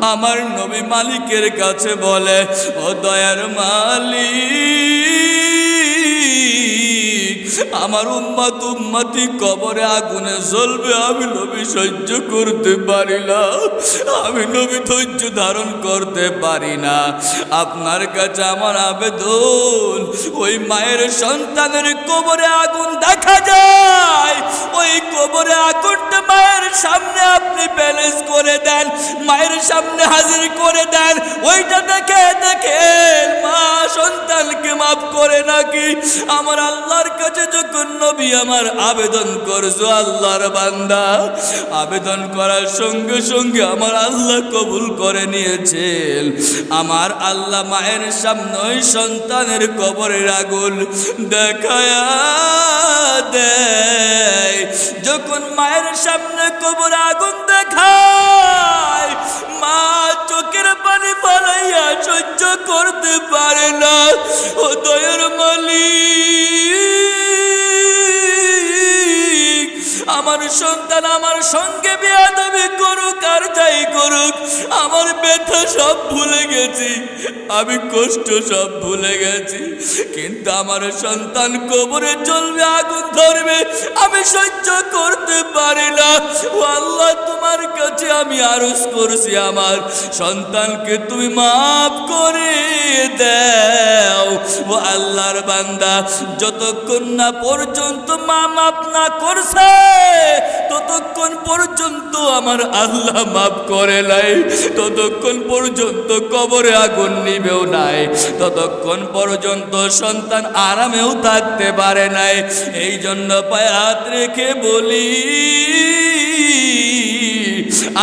আমার নবী মালিকের কাছে বলে, ও দয়ার মালিক, আমার উম্মতি কবরে আগুনে জ্বলবে, আমি নবী সহ্য করতে পারি না, আমি নবী ধৈর্য ধারণ করতে পারি না। আপনার কাছে আমার আবেদন, ওই মায়ের সন্তানের কবরে আগুন দেখা যায়, ওই কবরে আগুনটা মায়ের সামনে আপনি ব্যালেন্স করে দেন, মায়ের সামনে হাজির করে দেন, ওইটা দেখে দেখেন মা সন্তানকে মাফ করে নাকি। আমার আল্লাহর কাছে যখন নবী আমার আবেদন করছো, আল্লাহর বান্দা আবেদন করার সঙ্গে সঙ্গে আমার আল্লাহ কবুল করে নিয়েছেন। আমার আল্লাহ মায়ের সামনে ওই সন্তানের কবরের আগুন দেখায়া দেয়। যখন মায়ের সামনে কবরে আগুন দেখায়, মা চোখের পানি ফেলাইয়া সহ্য করতে পারে না। ও দয়ার মালিক, আমার সন্তান আমার সঙ্গে বেয়াদবি করুক আর যাই করুক, আমার ব্যথা সব ভুলে গেছি, আমি কষ্ট সব ভুলে গেছি, কিন্তু আমার সন্তান কবরে জ্বলবে, আগুন ধরবে, আমি সহ্য করতে পারি না। ও আল্লাহ, তোমার কাছে আমি আরজ করছি, আমার সন্তানকে তুমি মাফ করে দাও। ও আল্লাহর বান্দা, যতক্ষণ না পর্যন্ত মা মাফ না করছে, ততক্ষণ পর্যন্ত আমার আল্লাহ মাফ করে নাই, ততক্ষণ পর্যন্ত কবরে আগুন নিবেও নাই, ততক্ষণ পর্যন্ত সন্তান আরামেও থাকতে পারে নাই। এই জন্য পায়ে হাত রেখে বলি,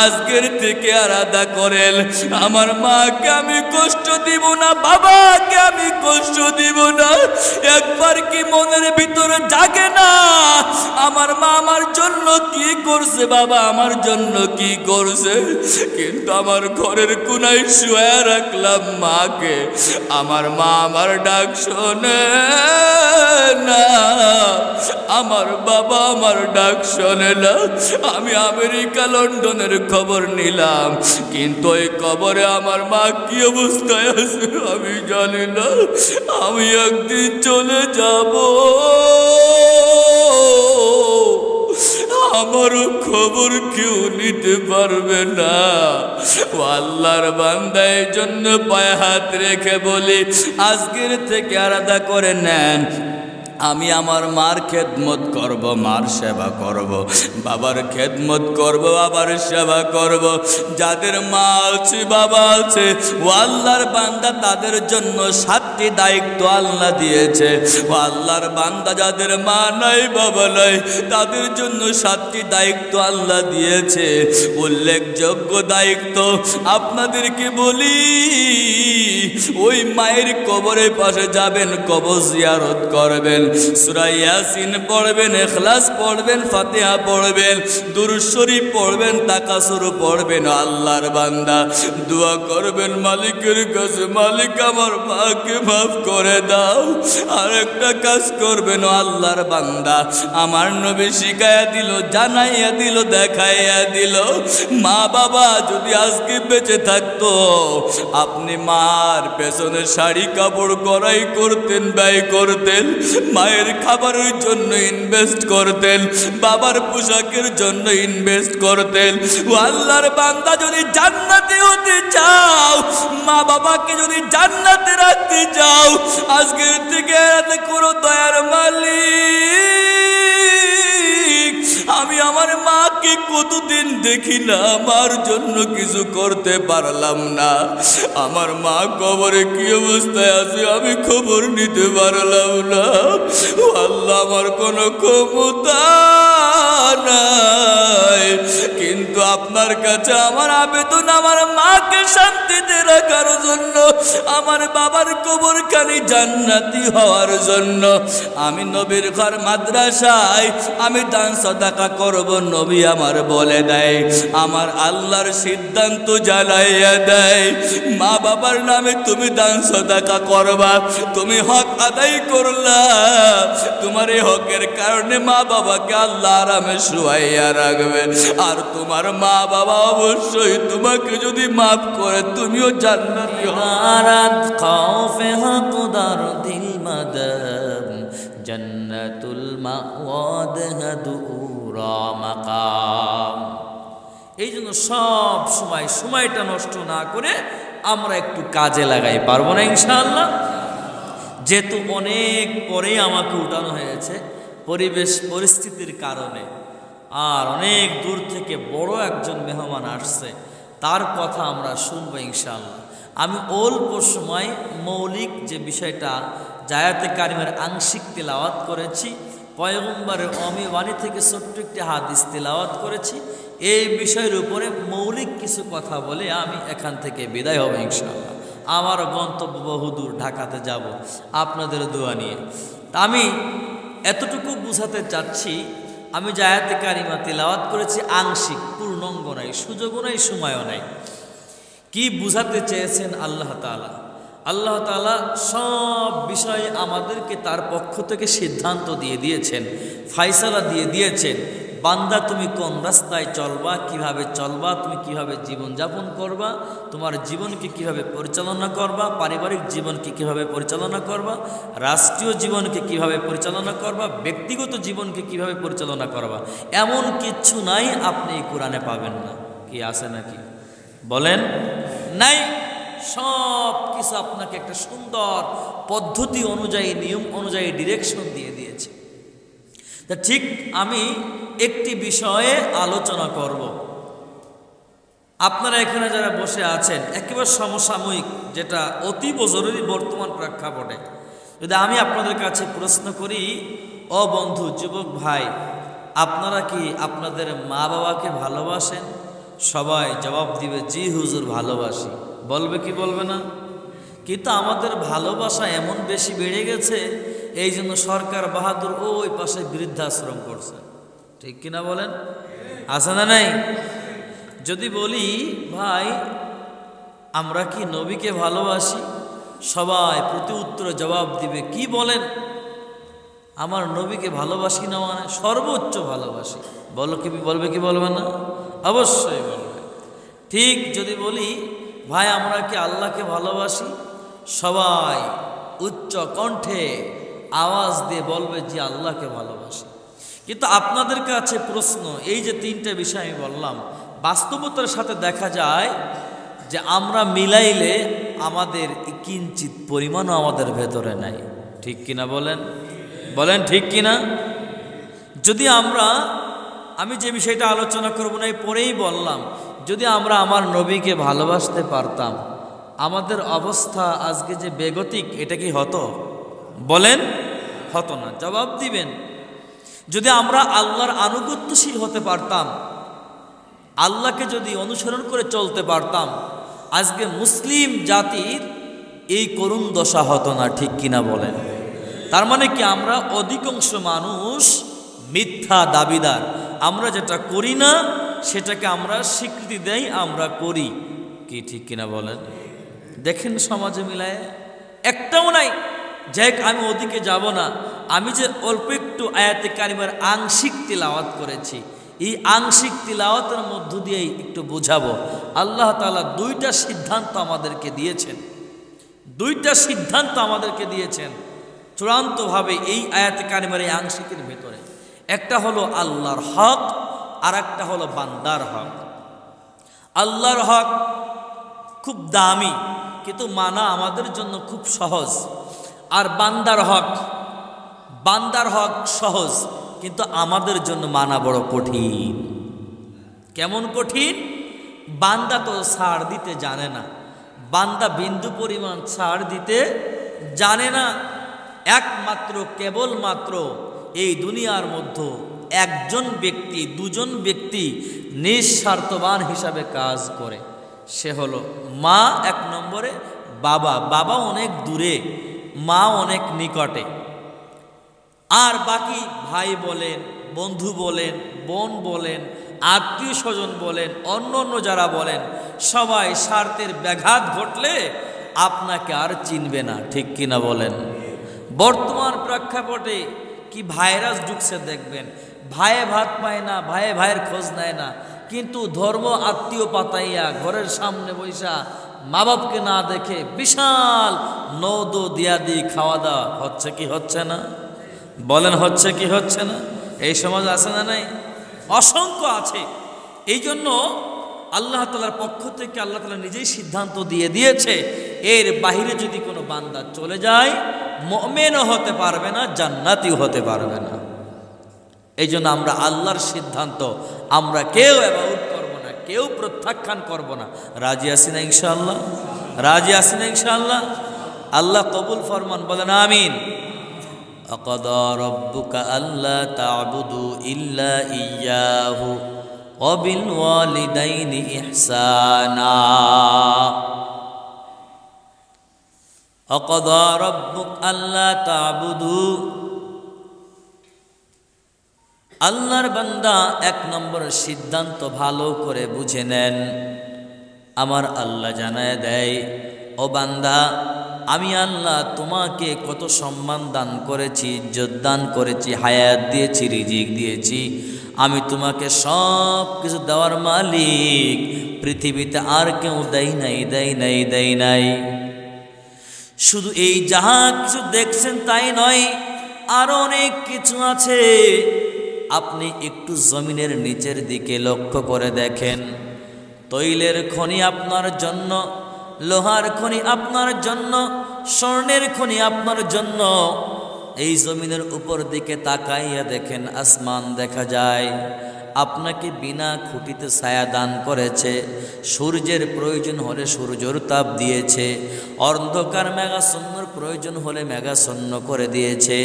আজকের থেকে আলাদা করেন। আমার মাকে আমি কষ্ট দিব না, বাবাকে আমি কষ্ট দিব না। একবার কি মনের ভিতরে জাগে না, আমার মা আমার জন্য কি করছে, বাবা আমার জন্য কি করছে? কিন্তু আমার ঘরের কোনায় শুয়ে রাখলাম মাকে, আমার মা আমার ডাক শোনে না, আমার বাবা আমার ডাক শোনে না। আমি আমেরিকা লন্ডনের খবর নিলাম, কিন্তু ওই কবরে আমার মা কি অবস্থায় আছে আমি জানি না। আমি একদিন চলে যাব, আমারও খবর কেউ নিতে পারবে না। ও আল্লাহর বান্দা, এই জন্য পায়ে হাত রেখে বলি, আজকের থেকে আলাদা করে নেন। আমি আমার মার খেদমত করব, মার সেবা করব, বাবার খেদমত করব, বাবার সেবা করব। যাদের মা আছে বাবা আছে, ও আল্লাহর বান্দা, তাদের জন্য 7টি দায়িত্ব আল্লাহ দিয়েছে। ও আল্লাহর বান্দা, যাদের মা নাই বাবা নাই, তাদের জন্য 7টি দায়িত্ব আল্লাহ দিয়েছে। উল্লেখযোগ্য দায়িত্ব আপনাদেরকে বলি, ওই মায়ের কবরের পাশে যাবেন, কবর জিয়ারত করবেন, সূরা ইয়াসিন পড়বেন, ইখলাস পড়বেন, ফাতিহা পড়বেন, দুরূদ শরীফ পড়বেন, তাকাসুর পড়বেন। আল্লাহর বান্দা দোয়া করবেন মালিকের কাছে, মালিক আমার মাকে মাফ করে দাও। আর একটা কাজ করবেন, আল্লাহর বান্দা আমার নবী শিখাইয়া দিল, জানাইয়া দিল, দেখাইয়া দিল, মা বাবা যদি আজকে বেঁচে থাকতো, আপনি মার পেছনে শাড়ি কাপড় করাই করতেন, ব্যয় করতেন, মায়ের খাবারের জন্য ইনভেস্ট করতেন, বাবার পোশাকের জন্য ইনভেস্ট করতেন। ও আল্লাহর বান্দা, যদি জান্নাতে হতে চাও, মা বাবাকে যদি জান্নাতে রাখতে চাও, আজকের থেকে এত করো, দয়ার মালিক, আমি আমার মাকে কতদিন দেখি না, আমার জন্য কিছু করতে পারলাম না, আমার মা কবরে কি অবস্থায় আছে আমি খবর নিতে পারলাম না। আল্লাহ, আমার কোনো ক্ষমতা নাই, কিন্তু আপনার কাছে আমার আবেদন, আমার মাকে শান্তিতে রাখার জন্য, আমার বাবার কবরখানি জান্নাতি হওয়ার জন্য। আমি নবীর ঘর মাদ্রাসায় আমি দান সাদাকা করব, নবী আমার বলে দেয়, আমার আল্লাহর সিদ্ধান্ত জানাইয়া দেয়, মা বাবার নামে তুমি দান সাদাকা করবা, তুমি হক আদায় করলা, তোমার এই হকের কারণে মা বাবাকে আল্লাহ আরামে শুয়াইয়া রাখবে। আর তোমার মা বাবা অবশ্যই তোমাকে যদি মাফ করে তুমিও জান্নাতি ইবারাত খাউফে হকদার দিল মাদাম জান্নাতুল মাওয়াদ হাদুরা মাকাম। এই জন্য সব সময়টা নষ্ট না করে আমরা একটু কাজে লাগাই, পারবো না ইনশাআল্লাহ? যেহেতু অনেক পরে আমাকে উঠানো হয়েছে পরিবেশ পরিস্থিতির কারণে, আর অনেক দূর থেকে বড় একজন মেহমান আসছে, তার কথা আমরা শুনবো ইনশাআল্লাহ। আমি অল্প সময় মৌলিক যে বিষয়টা জায়াতে কারিমের আংশিক তেলাওয়াত করেছি, পয়গম্বরের অমিবাণী থেকে ছোট্ট একটি হাদিস তেলাওয়াত করেছি, এই বিষয়ের উপরে মৌলিক কিছু কথা বলে আমি এখান থেকে বিদায় হব ইনশাআল্লাহ। আমার গন্তব্য বহুদূর, ঢাকাতে যাব আপনাদের দোয়া নিয়ে। তা আমি এতটুকু বুঝাতে চাচ্ছি, আমি জায়াতে কারিমা তেলাওয়াত করেছি আংশিক, পূর্ণাঙ্গ নাই, সুযোগও নাই, সময়ও নাই। কি বুঝাতে চেয়েছেন আল্লাহ তাআলা? আল্লাহ তাআলা সব বিষয়ে আমাদেরকে তার পক্ষ থেকে সিদ্ধান্ত দিয়ে দিয়েছেন, ফায়সালা দিয়ে দিয়েছেন। বান্দা তুমি কোন রাস্তায় চলবা, কিভাবে চলবা, তুমি কিভাবে জীবনযাপন করবা, তোমার জীবনকে কিভাবে পরিচালনা করবা, পারিবারিক জীবনকে কিভাবে পরিচালনা করবা, রাষ্ট্রীয় জীবনকে কিভাবে পরিচালনা করবা, ব্যক্তিগত জীবনকে কিভাবে পরিচালনা করবা, এমন কিচ্ছু নাই আপনি এই কোরআনে পাবেন না। কি আছে নাকি বলেন? নাই। সব কিছু আপনাকে একটা সুন্দর পদ্ধতি অনুযায়ী, নিয়ম অনুযায়ী ডিরেকশন দিয়ে দিয়েছে। তা ঠিক আমি একটি বিষয়ে আলোচনা করব। আপনারা এখানে যারা বসে আছেন, একেবারে সমসাময়িক, যেটা অতীব জরুরি বর্তমান প্রেক্ষাপটে, যদি আমি আপনাদের কাছে প্রশ্ন করি, ও বন্ধু, যুবক ভাই, আপনারা কি আপনাদের মা বাবাকে ভালোবাসেন? সবাই জবাব দিবে, জি হুজুর ভালোবাসি। বলবে কি বলবে না? কিন্তু আমাদের ভালোবাসা এমন বেশি বেড়ে গেছে, এই জন্য সরকার বাহাদুর ওই পাশে বৃদ্ধাশ্রম করছে। ঠিক কিনা বলেন? আছে না নাই? যদি বলি ভাই আমরা কি নবীকে ভালোবাসি, সবাই প্রতি উত্তরে জবাব দিবে, কি বলেন? আমার নবীকে ভালোবাসি না মানে সর্বোচ্চ ভালোবাসি। বলবে কি বলবে না? অবশ্যই বলবে। ঠিক যদি বলি ভাই আমরা কি আল্লাহকে ভালোবাসি, সবাই উচ্চ কণ্ঠে আওয়াজ দিয়ে বলবে যে আল্লাহকে ভালোবাসি। কিন্তু আপনাদের কাছে প্রশ্ন, এই যে তিনটে বিষয় আমি বললাম, বাস্তবতার সাথে দেখা যায় যে আমরা মিলাইলে আমাদের কিঞ্চিত পরিমাণও আমাদের ভেতরে নাই। ঠিক কিনা বলেন? বলেন ঠিক কিনা? যদি আমি যে বিষয়টা আলোচনা করব না, পরেই বললাম, যদি আমরা আমার নবীকে ভালোবাসতে পারতাম, আমাদের অবস্থা আজকে যে বেগতিক, এটা কি হতো? বলেন হতো না। জবাব দিবেন। যদি আমরা আল্লাহর আনুগত্যশীল হতে পারতাম, আল্লাহকে যদি অনুসরণ করে চলতে পারতাম, আজকে মুসলিম জাতির এই করুণ দশা হতো না। ঠিক কিনা বলেন? তার মানে কি, আমরা অধিকাংশ মানুষ মিথ্যা দাবিদার। আমরা যেটা করি না সেটাকে আমরা স্বীকৃতি দেই, আমরা করি। কি ঠিক কিনা বলেন? দেখেন সমাজে মিলায় একটাও নাই। যাই আমি ওদিকে যাব না, আমি যে অল্প একটু আয়াতে কারিমার আংশিক তিলাওয়াত করেছি, এই আংশিক তিলাওয়াতের মধ্য দিয়েই একটু বোঝাবো। আল্লাহ তাআলা দুইটা সিদ্ধান্ত আমাদেরকে দিয়েছেন, চূড়ান্তভাবে এই আয়াতে কারিমার এই আংশিকের ভেতরে। একটা হলো আল্লাহর হক, আর একটা হলো বান্দার হক। আল্লাহর হক খুব দামি, কিন্তু মানা আমাদের জন্য খুব সহজ। আর বান্দার হক সহজ, কিন্তু আমাদের জন্য মানা বড় কঠিন। কেমন কঠিন? বান্দা তো ছাড় দিতে জানে না, বান্দা বিন্দু পরিমাণ ছাড় দিতে জানে না। একমাত্র কেবলমাত্র এই দুনিয়ার মধ্যে একজন ব্যক্তি, দুজন ব্যক্তি নিঃস্বার্থবান হিসাবে কাজ করে, সে হলো মা এক নম্বরে, বাবা অনেক দূরে, মা অনেক নিকটে। আর বাকি ভাই বলেন, বন্ধু বলেন, বোন বলেন, আত্মীয় স্বজন বলেন, অন্য যারা বলেন, সবাই স্বার্থের ব্যাঘাত ঘটলে আপনাকে আর চিনবে না। ঠিক কিনা বলেন? বর্তমান প্রেক্ষাপটে কি ভাইরাস ঢুকছে দেখবেন, ভাইয়ে ভাত পায় না, ভাইয়ে ভাইয়ের খোঁজ নেয় না, কিন্তু ধর্ম আত্মীয় পাতাইয়া ঘরের সামনে বৈশা মা বাপকে না দেখে বিশাল নৌদ দিয়া দিয়ে খাওয়া দাওয়া হচ্ছে কি হচ্ছে না? বলেন হচ্ছে কি হচ্ছে না? এই সমাজ আছে না নাই? অসংখ্য আছে। এই জন্য আল্লাহ তাআলার পক্ষ থেকে আল্লাহ তাআলা নিজেই সিদ্ধান্ত দিয়ে দিয়েছে, এর বাহিরে যদি কোনো বান্দা চলে যায় মুমিনও হতে পারবে না, জান্নাতিও হতে পারবে না। এই জন্য আমরা আল্লাহর সিদ্ধান্ত আমরা কেউ অ্যাবাউট করব না, কেউ প্রত্যাখ্যান করব না। রাজি আছি না ইনশাআল্লাহ? রাজি আছি না ইনশাআল্লাহ? আল্লাহ কবুল ফরমান, বলেন আমিন। আকাদা রাব্বুকা আল্লা তা'বুদু ইল্লা ইয়্যাহু ওয়া বিল ওয়ালিদাইনি ইহসানা। আকাদা রাব্বুকা আল্লা তা'বুদু, আল্লাহর বান্দা এক নম্বর সিদ্ধান্ত ভালো করে বুঝে নেন। আমার আল্লাহ জানায় দেয়, ও বান্দা, আমি আল্লাহ তোমাকে কত সম্মান দান করেছি, ইজ্জত দান করেছি, হায়াত দিয়েছি, রিজিক দিয়েছি। আমি তোমাকে সব কিছু দেওয়ার মালিক, পৃথিবীতে আর কেউ দেয় নাই, দেয় নাই, দেয় নাই। শুধু এই যাহা কিছু দেখছেন তাই নয়, আরো অনেক কিছু আছে। আপনি একটু জমিনের নিচের দিকে লক্ষ্য করে দেখেন, তৈলের খনি আপনার জন্য, লোহার খনি আপনার জন্য, স্বর্ণের খনি আপনার জন্য। এই জমিনের উপর দিকে তাকাইয়া দেখেন, আসমান দেখা যায়। আপনাকে বিনা খুঁটিতে ছায়া দান করেছে, সূর্যের প্রয়োজন হলে সূর্যের তাপ দিয়েছে, অন্ধকার মেঘাচ্ছন্নর প্রয়োজন হলে মেঘাচ্ছন্ন করে দিয়েছে,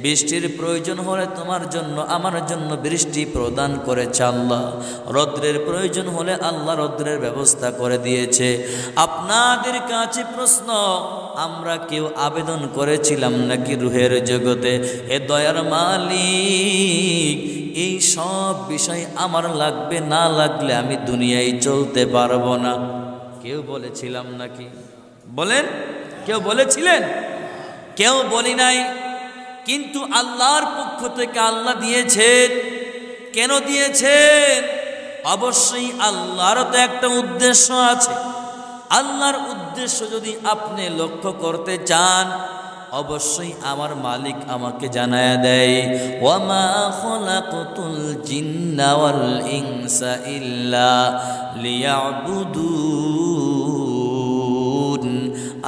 বৃষ্টির প্রয়োজন হলে তোমার জন্য আমার জন্য বৃষ্টি প্রদান করেছে আল্লাহ, রৌদ্রের প্রয়োজন হলে আল্লাহ রৌদ্রের ব্যবস্থা করে দিয়েছে। আপনাদের কাছে প্রশ্ন, আমরা কেউ আবেদন করেছিলাম নাকি রুহের জগতে, এ দয়ার মালিক এই সব বিষয় আমার লাগবে, না লাগলে আমি দুনিয়ায় চলতে পারবো না? কেউ বলেছিলাম নাকি? বলেন, কেউ বলেছিলেন? কেউ বলি নাই। কিন্তু আল্লাহর পক্ষ থেকে আল্লাহ দিয়েছেন। কেন দিয়েছেন? অবশ্যই আল্লাহর তো একটা উদ্দেশ্য আছে। আল্লাহর উদ্দেশ্য যদি আপনি লক্ষ্য করতে চান, অবশ্যই আমার মালিক আমাকে জানায়া দেয়, ওয়ামা খলাকতুল জিন্না ওয়াল ইনসা ইল্লা লিয়াবুদুন।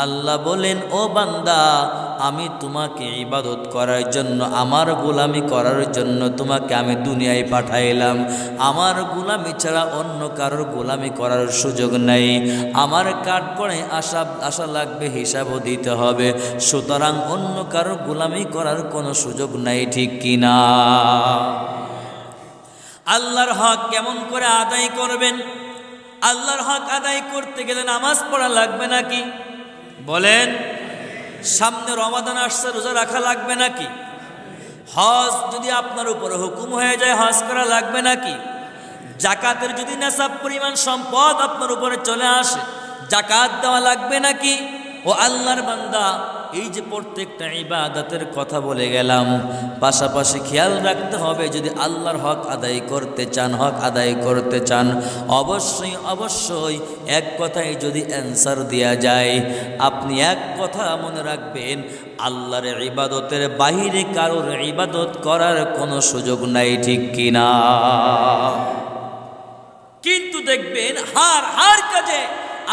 আল্লাহ বলেন, ও বান্দা, আমি তোমাকে ইবাদত করার জন্য, আমার গোলামি করার জন্য তোমাকে আমি দুনিয়ায় পাঠাইলাম। আমার গোলামি ছাড়া অন্য কারোর গোলামি করার সুযোগ নেই। আমার কাঠ করে আশা লাগবে, হিসাবও দিতে হবে। সুতরাং অন্য কারোর গোলামি করার কোনো সুযোগ নাই, ঠিক কিনা? আল্লাহর হক কেমন করে আদায় করবেন? আল্লাহর হক আদায় করতে গেলে নামাজ পড়া লাগবে নাকি? বলেন। সামনে রমাদান আসছে, রোজা রাখা লাগবে নাকি? হজ যদি আপনার উপরে হুকুম হয়ে যায়, হজ করা লাগবে নাকি? জাকাতের যদি নেশাব পরিমাণ সম্পদ আপনার উপরে চলে আসে, জাকাত দেওয়া লাগবে নাকি? ও আল্লাহর বান্দা, এই যে প্রত্যেকটা ইবাদতের কথা বলে গেলাম, পাশাপাশি খেয়াল রাখতে হবে, যদি আল্লাহর হক আদায় করতে চান, হক আদায় করতে চান, অবশ্যই অবশ্যই এক কথায় যদি অ্যান্সার দেওয়া যায়, আপনি এক কথা মনে রাখবেন, আল্লাহর ইবাদতের বাহিরে কারোর ইবাদত করার কোনো সুযোগ নাই, ঠিক কিনা? কিন্তু দেখবেন হার কাজে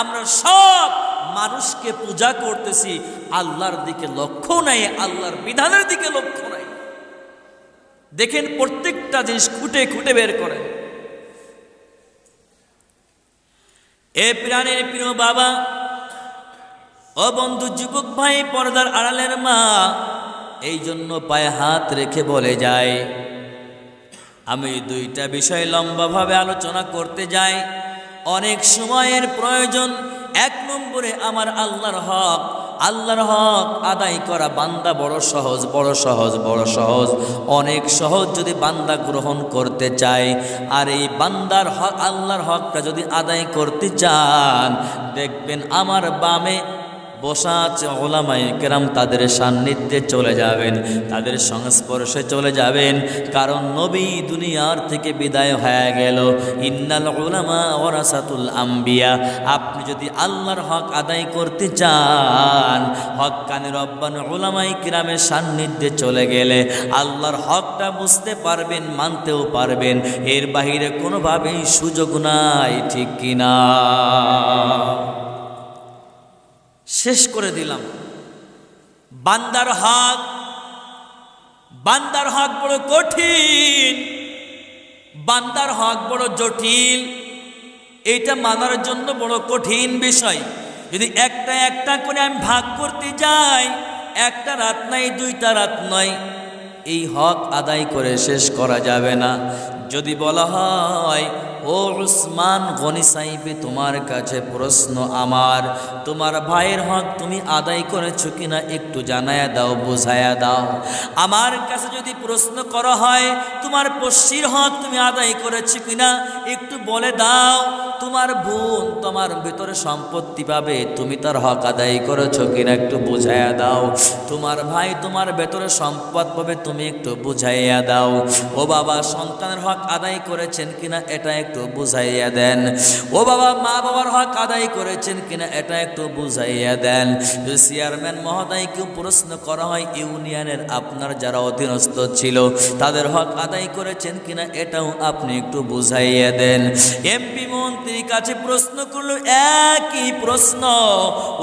আমরা সব মানুষকে পূজা করতেছি, আল্লাহর দিকে লক্ষ্য নাই, আল্লাহর বিধানের দিকে লক্ষ্য নাই। দেখেন প্রত্যেকটা জিনিস খুঁটে খুঁটে বের করেন। এ প্রাণের প্রিয় বাবা, ও বন্ধু, যুবক ভাই, পর্দার আড়ালের মা, এই জন্য পায়ে হাত রেখে বলে যায়, আমি দুইটা বিষয় লম্বাভাবে আলোচনা করতে যাই, অনেক সময়ের প্রয়োজন। এক নম্বরে আমার আল্লাহর হক আদায় করা বান্দা বড় সহজ, বড় সহজ, বড় সহজ, অনেক সহজ যদি বান্দা গ্রহণ করতে চায়। আর এই বান্দার হক, আল্লাহর হকটা যদি আদায় করতে চান, দেখবেন আমার বামে বসা আছে ওলামায়ে কেরাম, তাদের সান্নিধ্যে চলে যাবেন, তাদের সংস্পর্শে চলে যাবেন, কারণ নবী দুনিয়ার থেকে বিদায় হয়ে গেল। ইন্নাল উলামা ওয়ারাসাতুল আম্বিয়া। আপনি যদি আল্লাহর হক আদায় করতে চান, হক্কানি রব্বানি উলামায়ে কেরামের সান্নিধ্যে চলে গেলে আল্লাহর হকটা বুঝতে পারবেন, মানতেও পারবেন। এর বাহিরে কোনোভাবেই সুযোগ নাই, ঠিক কিনা? শেষ করে দিলাম। বান্দার হক, বান্দার হক বড় কঠিন, বান্দার হক বড় জটিল। এইটা মানার জন্য বড় কঠিন বিষয়। যদি একটা একটা করে আমি ভাগ করতে যাই, একটা রাত নাই, দুইটা রাত নয়, এই হক আদায় করে শেষ করা যাবে না। যদি বলা হয়, ও উসমান গনি সাহিবে, তোমার কাছে প্রশ্ন আমার, তোমার ভাইয়ের হক তুমি আদায় করেছো কিনা একটু জানায়া দাও, বুঝায়া দাও। আমার কাছে যদি প্রশ্ন করা হয়, তোমার পশ্চির হক তুমি আদায় করেছো কিনা একটু বলে দাও। তোমার বোন তোমার ভিতরে সম্পত্তি পাবে, তুমি তার হক আদায় করেছো কিনা একটু বুঝাইয়া দাও। তোমার ভাই তোমার ভেতরে সম্পদ পাবে, তুমি একটু বুঝাইয়া দাও। ও বাবা, সন্তানের হক আদায় করেছেন কিনা এটা একটু বুঝাইয়া দেন। ও বাবা, মা বাবার হক আদায় করেছেন কিনা এটা একটু বুঝাইয়া দেন। যদি চেয়ারম্যান মহোদয়কে প্রশ্ন করা হয়, ইউনিয়নের আপনার যারা অধীনস্থ ছিল তাদের হক আদায় করেছেন কিনা এটাও আপনি একটু বুঝাইয়া দেন। এমপি মন্ত্রীর কাছে প্রশ্ন করলো, একই প্রশ্ন,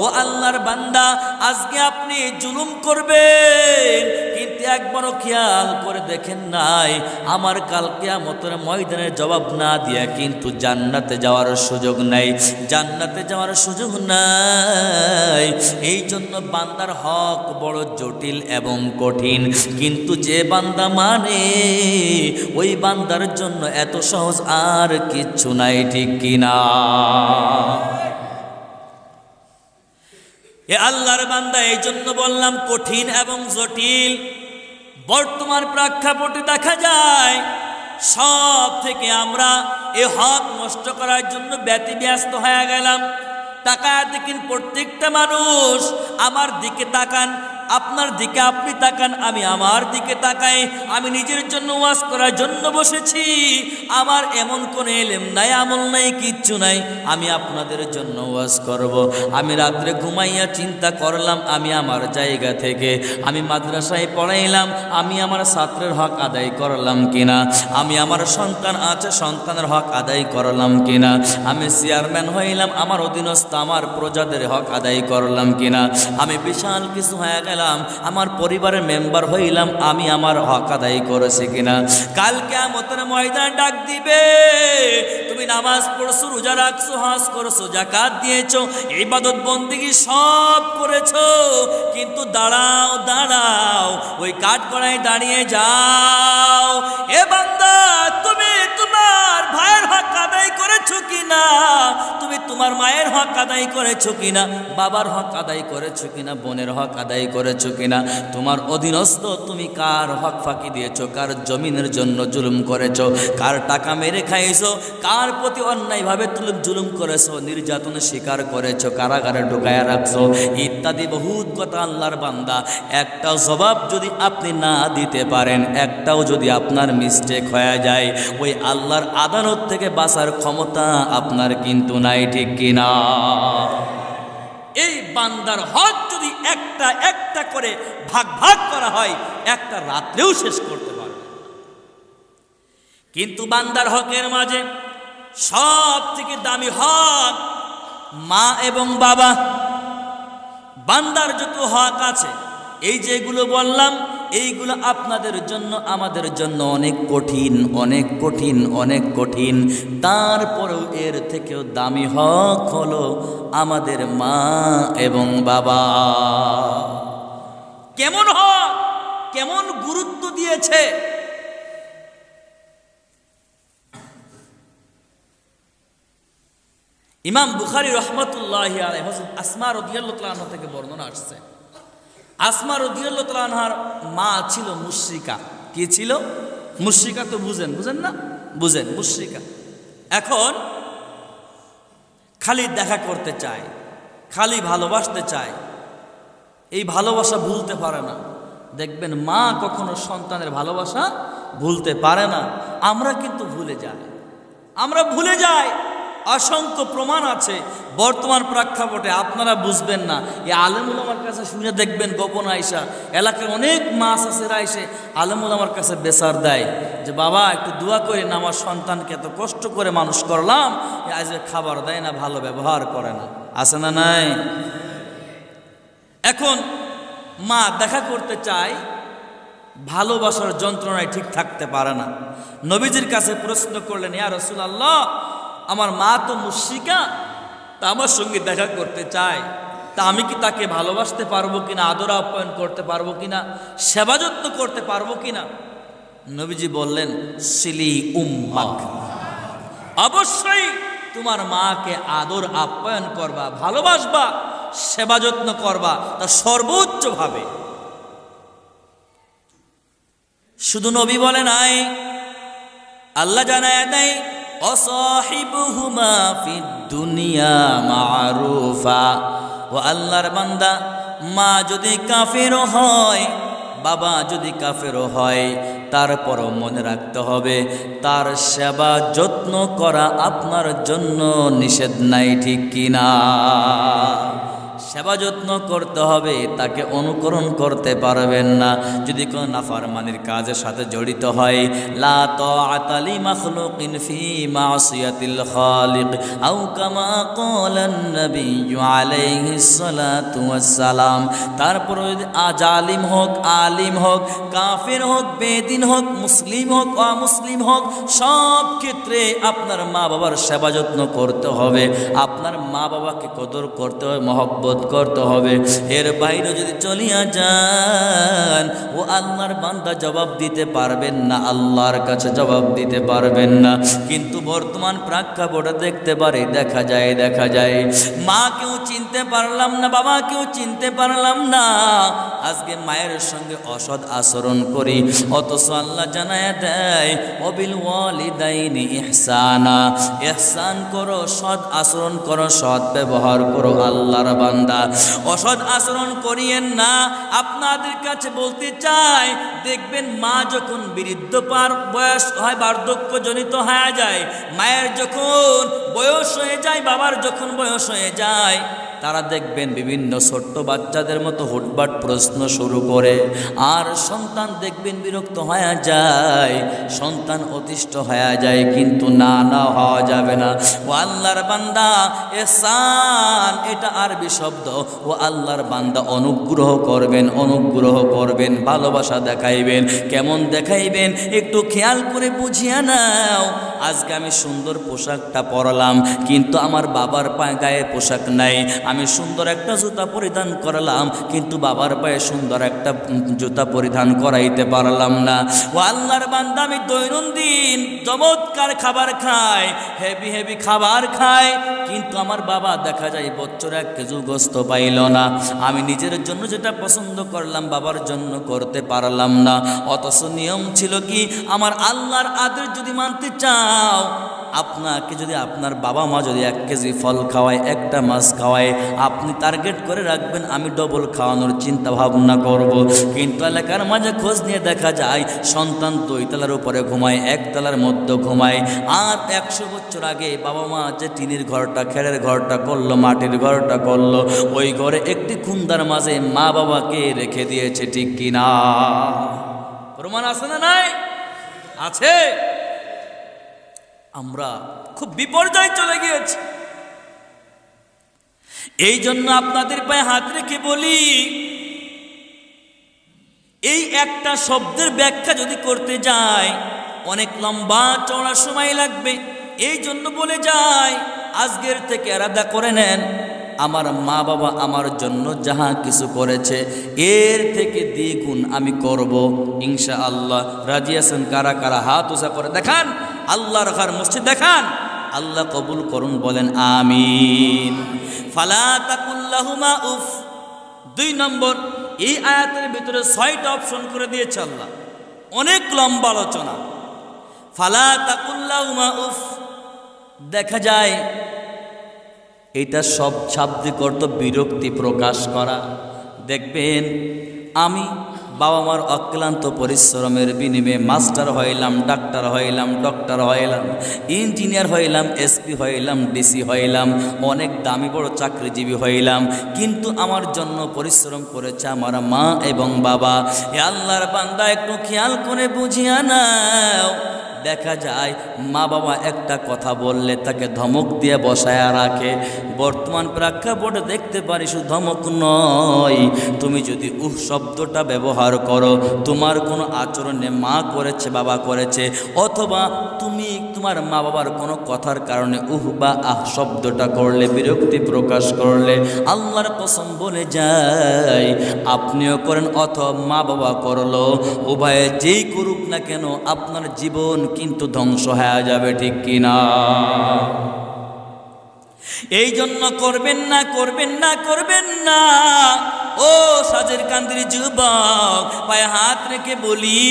ও আল্লাহর বান্দা, আজকে আপনি জুলুম করবেন, কিন্তু একবারও খেয়াল করে দেখেন নাই আমার কাল কিয়ামতের ময়দানে জবাব না দিয়া কিন্তু জান্নাতে যাওয়ার সুযোগ নাই, জান্নাতে যাওয়ার সুযোগ নাই। এই জন্য বান্দার হক বড় জটিল এবং কঠিন, কিন্তু যে বান্দা মানে ওই বান্দার জন্য এত সহজ আর কিচ্ছু নাই, ঠিক কিনা? এ আল্লাহর বান্দা, এই জন্য বললাম কঠিন এবং জটিল। বর্তমান প্রেক্ষাপটে দেখা যায় সব থেকে আমরা এ হক নষ্ট করার জন্য ব্যতিব্যস্ত হয়ে গেলাম। তাকায় দেখেন প্রত্যেকটা মানুষ, আমার দিকে তাকান, আপনার দিকে আপনি তাকান, আমি আমার দিকে তাকাই। আমি নিজের জন্য ওয়াজ করার জন্য বসেছি, আমার এমন কোনো ইলম নাই, আমল নাই, কিচ্ছু নাই, আমি আপনাদের জন্য ওয়াজ করব। আমি রাত্রে ঘুমাইয়া চিন্তা করলাম, আমি আমার জায়গা থেকে আমি মাদ্রাসায় পড়াইলাম, আমি আমার ছাত্রের হক আদায় করলাম কিনা, আমি আমার সন্তান আছে সন্তানের হক আদায় করলাম কিনা, আমি চেয়ারম্যান হইলাম, আমার অধীনস্থ আমার প্রজাদের হক আদায় করলাম কিনা, আমি বিশাল কিছু হয়ে গেল, আমার পরিবারের মেম্বার হইলাম, আমি আমার হক আদায় করেছি কিনা। কাল কিয়ামতের ময়দান ডাক দিবে, তুমি নামাজ পড়ছো, রোজা রাখছো, হজ করছো, যাকাত দিয়েছো, ইবাদত বন্দেগী সব করেছো, কিন্তু দাঁড়াও দাঁড়াও, ওই কাঠগড়ায় দাঁড়িয়ে যাও। এ বান্দা, তুমি তোমার ভাইয়ের হক আদায় করেছো কিনা, তুমি তোমার মায়ের হক আদায় করেছো কিনা, বাবার হক আদায় করেছো কিনা, বোনের হক আদায় করেছো কিনা, তোমার অধীনস্থ তুমি কার হক ফাঁকি দিয়েছো, কার জমিনের জন্য জুলুম করেছো, কার টাকা মেরে খাইছো, কার প্রতি অন্যায়ভাবে তুমি জুলুম করেছো, নির্যাতনের শিকার করেছো, কারাগারে ঢুকায়া রাখছো, ইত্যাদি বহুত কথা। আল্লাহর বান্দা, একটা জবাব যদি আপনি না দিতে পারেন, একটাও যদি আপনার মিস্টেক হয়ে যায়, ওই আল্লাহর আদালত থেকে বাঁচার ক্ষমতা আপনার কিন্তু নাই, ঠিক কিনা? এই বান্দার হক যদি একটা একটা করে ভাগ ভাগ করা হয়, একটা রাত্রেও শেষ করতে পারবে। কিন্তু বান্দার হকের মাঝে সব থেকে দামি হক মা এবং বাবা। বান্দার যত হক আছে, এই যেগুলো বললাম, এইগুলো আপনাদের জন্য আমাদের জন্য অনেক কঠিন, অনেক কঠিন, অনেক কঠিন। তারপরেও এর থেকেও দামি হক হলো আমাদের মা এবং বাবা। কেমন হক, কেমন গুরুত্ব দিয়েছে। ইমাম বুখারী রাহমাতুল্লাহি আলাইহি হযরত আসমা রাদিয়াল্লাহু তাআলা আনহা থেকে বর্ণনা আসছে, আসমা রাদিয়াল্লাহু তাআলা আনহার মা ছিল মুশরিকা। কি ছিল? মুশরিকা। তো বুঝেন, বুঝেন না? বুঝেন, মুশরিকা। এখন খালি দেখা করতে চায়, খালি ভালোবাসতে চায়, এই ভালোবাসা ভুলতে পারে না। দেখবেন মা কখনো সন্তানের ভালোবাসা ভুলতে পারে না। আমরা কিন্তু ভুলে যাই, আমরা ভুলে যাই। অসংখ্য প্রমাণ আছে বর্তমান প্রেক্ষাপটে, আপনারা বুঝবেন না। এই আলেমুল আমার কাছে শুনে দেখবেন, গোপন আইসা এলাকার অনেক মাছ আছে এসে আলেমুল আমার কাছে বেসার দেয় যে বাবা একটু দোয়া করি না, আমার সন্তানকে এত কষ্ট করে মানুষ করলাম, আজ খাবার দেয় না, ভালো ব্যবহার করে না। আছে না নাই? এখন মা দেখা করতে চায়, ভালোবাসার যন্ত্রণায় ঠিক থাকতে পারে না। নবীজির কাছে প্রশ্ন করলেন, ইয়া রাসূলুল্লাহ, আমার মা তো মুশরিকা, তা আমার সঙ্গে দেখা করতে চায়, তা আমি কি তাকে ভালোবাসতে পারবো কিনা, আদর আপ্যায়ন করতে পারবো কিনা, সেবা যত্ন করতে পারবো কিনা? নবীজি বললেন, সিলি উম্মাক, অবশ্যই তোমার মাকে আদর আপ্যায়ন করবা, ভালোবাসবা, সেবা যত্ন করবা, তা সর্বোচ্চভাবে। শুধু নবী বলে নাই, আল্লাহ জানায় দেয়, অসাহিবুহুমা ফিদ দুনিয়া মারুফা। ও আল্লাহর বান্দা, মা যদি কাফেরও হয়, বাবা যদি কাফেরও হয়, তারপরও মনে রাখতে হবে তার সেবা যত্ন করা আপনার জন্য নিষেধ নাই, ঠিক কিনা? সেবা যত্ন করতে হবে, তাকে অনুকরণ করতে পারবেন না যদি কোনো নাফরমানির কাজের সাথে জড়িত হয়। লা তাআতা লি মাখলুকিন ফি মাসিয়াতিল খালিক আও কামা ক্বালান নবিয়্যু আলাইহিস সালাতু ওয়াস সালাম। তারপর জালিম হোক, আলিম হোক, কাফির হোক, বেদিন হোক, মুসলিম হোক, অমুসলিম হোক, সব ক্ষেত্রে আপনার মা বাবার সেবা যত্ন করতে হবে, আপনার মা বাবাকে কদর করতে হবে, মহব্বত করতে হবে। এর বাইরে যদি চলিয়া যান, ও আল্লাহর বান্দা জবাব দিতে পারবেন না, আল্লাহর কাছে জবাব দিতে পারবেন না। কিন্তু বর্তমান প্রেক্ষাপটে দেখা যায় মা কেউ চিনতে পারলাম না, বাবা কেউ চিনতে পারলাম না, আজকে মায়ের সঙ্গে অসৎ আচরণ করি। অথচ আল্লাহ জানায় দেয়, ওয়াবিল ওয়ালিদাইনি ইহসানা, ইহসান করো, সৎ আচরণ করো, সৎ ব্যবহার করো। আল্লাহর বান্দা, অসৎ আচরণ করিয়েন না। আপনাদের কাছে বলতে চাই, দেখবেন মা যখন বৃদ্ধ বয়স হয়, বার্ধক্য জনিত হয়ে যায়, মায়ের যখন বয়স হয়ে যায়, বাবার যখন বয়স হয়ে যায়, তারা দেখবেন বিভিন্ন ছোট্ট বাচ্চাদের মতো হুটবাট প্রশ্ন শুরু করে। আর সন্তান দেখবেন বিরক্ত হয়ে যায়, সন্তান অতিষ্ঠ হয়ে যায়। কিন্তু না হওয়া যাবে না। ও আল্লাহর বান্দা, ইহসান এটা আরবি শব্দ। ও আল্লাহর বান্দা, অনুগ্রহ করবেন, ভালোবাসা দেখাইবেন। কেমন দেখাইবেন একটু খেয়াল করে বুঝিয়ে নাও। আজকে আমি সুন্দর পোশাকটা পরলাম, কিন্তু আমার বাবার গায়ে পোশাক নাই। আমি সুন্দর একটা জুতা পরিধান করলাম, কিন্তু বাবার পায়ে সুন্দর একটা জুতা পরিধান করাইতে পারলাম না। ও আল্লাহর বান্দা, আমি দৈনন্দিন চমৎকার খাবার খাই, হেভি খাবার খাই, কিন্তু আমার বাবা দেখা যায় বছরে 1 কেজি গোস্ত পাইল না। আমি নিজের জন্য যেটা পছন্দ করলাম, বাবার জন্য করতে পারলাম না। অথচ নিয়ম ছিল কি, আমার আল্লাহর আদেশ যদি মানতে চাও, আপনাকে যদি আপনার বাবা মা যদি 1 কেজি ফল খাওয়ায়, একটা মাছ খাওয়ায়, আপনি টার্গেট করে রাখবেন আমি ডবল খাওয়ানোর চিন্তা ভাবনা করব। কিন্তু এলাকার মাঝে খোঁজ নিয়ে দেখা যায় সন্তান 2 তলার উপরে ঘুমায়, 1 তলার মধ্যে ঘুমায়। আর 100 বছর আগে বাবা মা যে টিনের ঘরটা, খেরের ঘরটা করলো, মাটির ঘরটা করলো, ওই ঘরে একটি খুন্দার মাঝে মা বাবাকে রেখে দিয়েছে, ঠিক কিনা? প্রমাণ আছে না নাই? আছে। আমরা খুব বিপর্যয় চলে গিয়েছি। এই জন্য আপনাদের পায়ে হাত রেখে বলি, এই একটা শব্দের ব্যাখ্যা যদি করতে যায় অনেক লম্বা চওড়া সময় লাগবে। এই জন্য বলে যায়, আজকের থেকে আলাদা করে নেন, আমার মা বাবা আমার জন্য যাহা কিছু করেছে এর থেকে দ্বিগুণ আমি করব ইনশাআল্লাহ। রাজি আছেন? কারা কারা হাত উঁচা করে দেখান, আল্লাহর ঘর মসজিদ দেখান, আল্লাহ কবুল করুন, বলেন আমিন। ফালা তাকুল্লাহুমা উফ। 2 নম্বর, এই আয়াতের ভিতরে 6টা অপশন করে দিয়েছে আল্লাহ, অনেক লম্বা আলোচনা। ফালা তাকুল্লাহুমা উফ, দেখা যায় এটা সব শাব্দিক অর্থ বিরক্তি প্রকাশ করা। দেখবেন আমি বাবা মার অক্লান্ত পরিশ্রমের বিনিময়ে মাস্টার হইলাম, ডাক্তার হইলাম, ডক্টর হইলাম, ইঞ্জিনিয়ার হইলাম, এসপি হইলাম, ডিসি হইলাম, অনেক দামি বড় চাকরিজীবী হইলাম, কিন্তু আমার জন্য পরিশ্রম করেছে আমার মা এবং বাবা। এ আল্লাহর বান্দা একটু খেয়াল করে বুঝিয়া নাও, দেখা যায় মা বাবা একটা কথা বললে তাকে ধমক দিয়ে বসায়া রাখে। বর্তমান প্রেক্ষাপটে দেখতে পারি শুধু ধমক নয়, তুমি যদি শব্দটা ব্যবহার করো, তোমার কোনো আচরণে মা করেছে বাবা করেছে, অথবা তুমি তোমার মা বাবার কোনো কথার কারণে বা শব্দটা করলে, বিরক্তি প্রকাশ করলে, আল্লাহর কসম বলে যায় আপনিও করেন অথবা মা বাবা করলো, উভয়ে যেই করুক না কেন আপনার জীবন কিন্তু ধ্বংস হয়ে যাবে, ঠিক কিনা? এই জন্য করবেন না, করবেন না, করবেন না। ও সাজের কান্দির যুবক, পায়ে হাত রেখে বলি,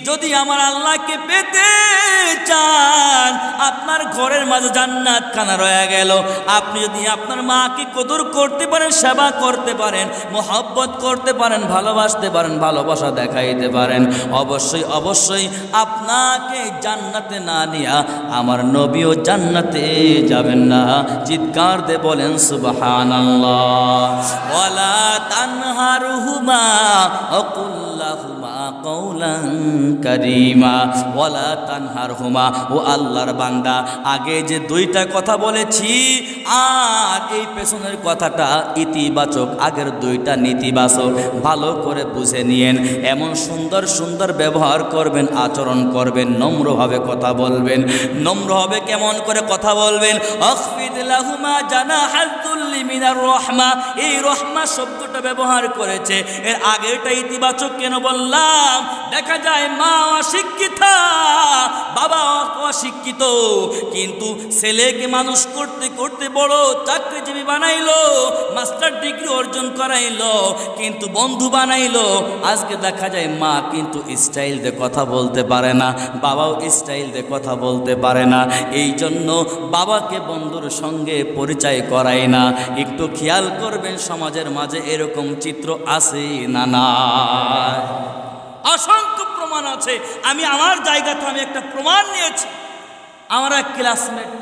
যদি আমার আল্লাহকে পেতে চান, আপনার ঘরের মাঝে জান্নাত খানা রয়ে গেল। আপনি যদি আপনার মাকে কদর করতে পারেন, সেবা করতে পারেন, মোহব্বত করতে পারেন, ভালোবাসতে পারেন, ভালোবাসা দেখাইতে পারেন, অবশ্যই অবশ্যই আপনাকে জান্নাতে না নিয়া আমার নবীও জান্নাতে যাবেন না। চিৎকার দিয়ে বলেন সুবহানাল্লাহ। ওয়ালা তানহারহুমা ওয়াকুল লাহুমা কাওলান কারীমা। ওয়ালা তানহারহুমা, ও আল্লাহর বান্দা, আগে যে দুইটা কথা বলেছি আর এই পেছনের কথাটা ইতিবাচক, আগের দুইটা নেতিবাচক, ভালো করে বুঝে নিয়েন। এমন সুন্দর সুন্দর ব্যবহার করবেন, আচরণ করবেন, নম্রভাবে কথা বলবেন। নম্র হবে কেমন করে কথা বলবেন? আখফিদ লাহুমা জানাহাল যুল্লি মিনার রাহমা। এই রহমা শব্দটা ব্যবহার করেছে, এর আগেরটা ইতিবাচক কেন বললাম? দেখা যায় মা অশিক্ষিতা, বাবা অশিক্ষিত, কিন্তু ছেলেকে মানুষ করতে করতে বড় চাকরিজীবী বানাইলো, মাস্টার ডিগ্রি অর্জন করাইলো, কিন্তু বন্ধু বানাইলো। আজকে দেখা যায় মা কিন্তু স্টাইল দিয়ে কথা বলতে পারে না, বাবাও স্টাইল দিয়ে কথা বলতে পারে না। এই জন্য বাবাকে বন্ধুর সঙ্গে পরিচয় করায় না। একটু খেয়াল করবেন, সমাজের মাঝে এরকম চিত্র আছে না? না, অসংখ্য প্রমাণ আছে। আমি আমার জায়গাতে আমি একটা প্রমাণ নিয়েছি। আমার এক ক্লাসমেট,